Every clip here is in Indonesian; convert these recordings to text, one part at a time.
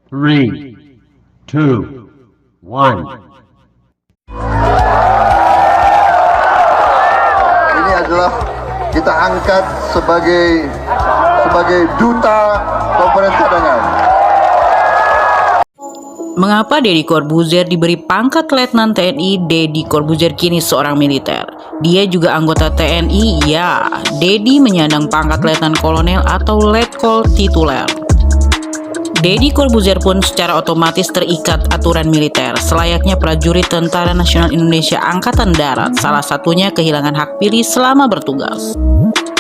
Three, two, one. Ini adalah kita angkat sebagai duta Komponen Cadangan. Mengapa Deddy Corbuzier diberi pangkat Letnan TNI? Deddy Corbuzier kini seorang militer. Dia juga anggota TNI. Ya, Deddy menyandang pangkat Letnan Kolonel atau Letkol tituler. Deddy Corbuzier pun secara otomatis terikat aturan militer, selayaknya prajurit Tentara Nasional Indonesia Angkatan Darat, salah satunya kehilangan hak pilih selama bertugas.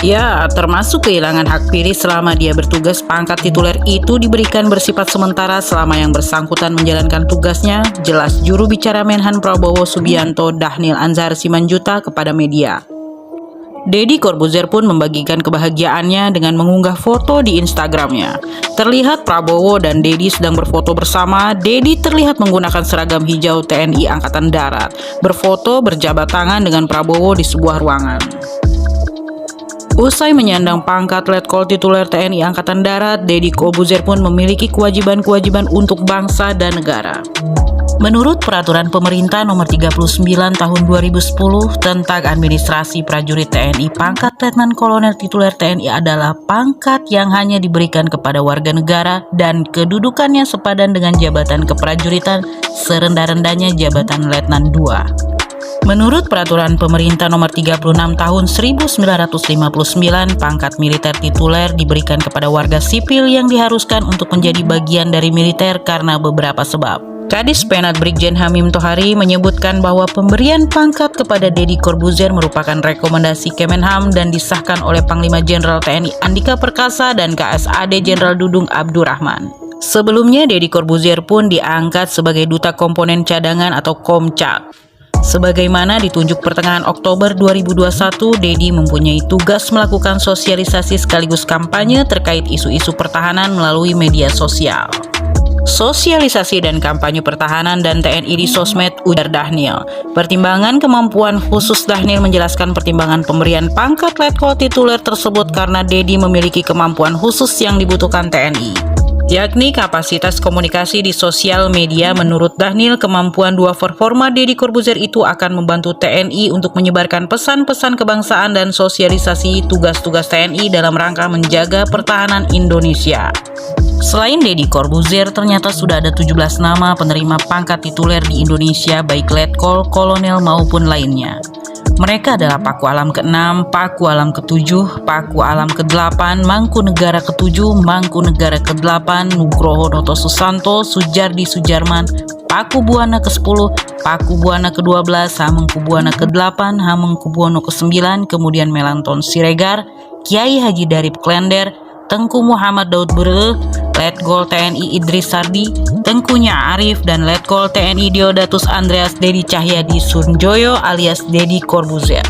Ya, termasuk kehilangan hak pilih selama dia bertugas. Pangkat tituler itu diberikan bersifat sementara selama yang bersangkutan menjalankan tugasnya, jelas juru bicara Menhan Prabowo Subianto Dhanil Anzar Simanjuntak kepada media. Deddy Corbuzier pun membagikan kebahagiaannya dengan mengunggah foto di Instagramnya. Terlihat Prabowo dan Deddy sedang berfoto bersama. Deddy terlihat menggunakan seragam hijau TNI Angkatan Darat, berfoto berjabat tangan dengan Prabowo di sebuah ruangan. Usai menyandang pangkat Letkol tituler TNI Angkatan Darat, Deddy Corbuzier pun memiliki kewajiban-kewajiban untuk bangsa dan negara. Menurut Peraturan Pemerintah Nomor 39 Tahun 2010 tentang Administrasi Prajurit TNI, pangkat Letnan Kolonel tituler TNI adalah pangkat yang hanya diberikan kepada warga negara dan kedudukannya sepadan dengan jabatan keprajuritan, serendah-rendahnya jabatan Letnan II. Menurut Peraturan Pemerintah Nomor 36 Tahun 1959, pangkat militer tituler diberikan kepada warga sipil yang diharuskan untuk menjadi bagian dari militer karena beberapa sebab. Kadis Penat Brigjen Hamim Tohari menyebutkan bahwa pemberian pangkat kepada Deddy Corbuzier merupakan rekomendasi Kemenham dan disahkan oleh Panglima Jenderal TNI Andika Perkasa dan KSAD Jenderal Dudung Abdurrahman. Sebelumnya, Deddy Corbuzier pun diangkat sebagai Duta Komponen Cadangan atau Komcat. Sebagaimana ditunjuk pertengahan Oktober 2021, Deddy mempunyai tugas melakukan sosialisasi sekaligus kampanye terkait isu-isu pertahanan melalui media sosial. Sosialisasi dan kampanye pertahanan dan TNI di sosmed, ujar Dhanil. Pertimbangan kemampuan khusus Dhanil menjelaskan pertimbangan pemberian pangkat Letkol tituler tersebut karena Deddy memiliki kemampuan khusus yang dibutuhkan TNI, yakni kapasitas komunikasi di sosial media. Menurut Dhanil, kemampuan dua performa Deddy Corbuzier itu akan membantu TNI untuk menyebarkan pesan-pesan kebangsaan dan sosialisasi tugas-tugas TNI dalam rangka menjaga pertahanan Indonesia. Selain Deddy Corbuzier, ternyata sudah ada 17 nama penerima pangkat tituler di Indonesia, baik Letkol, Kolonel maupun lainnya. Mereka adalah Paku Alam ke-6, Paku Alam ke-7, Paku Alam ke-8, Mangkunegara ke-7, Mangkunegara ke-8, Nugroho Noto Susanto, Sujardi Sujarman, Paku Buana ke-10, Paku Buana ke-12, Hamengkubuwana ke-8, Hamengkubuwono ke-9, kemudian Melanton Siregar, Kiai Haji Darip Klender, Tengku Muhammad Daud Bureueuh, Letkol TNI Idris Sardi, Tengku Nya Arif, dan Letkol TNI Deodatus Andreas Dedi Cahyadi Sunjoyo alias Deddy Corbuzier.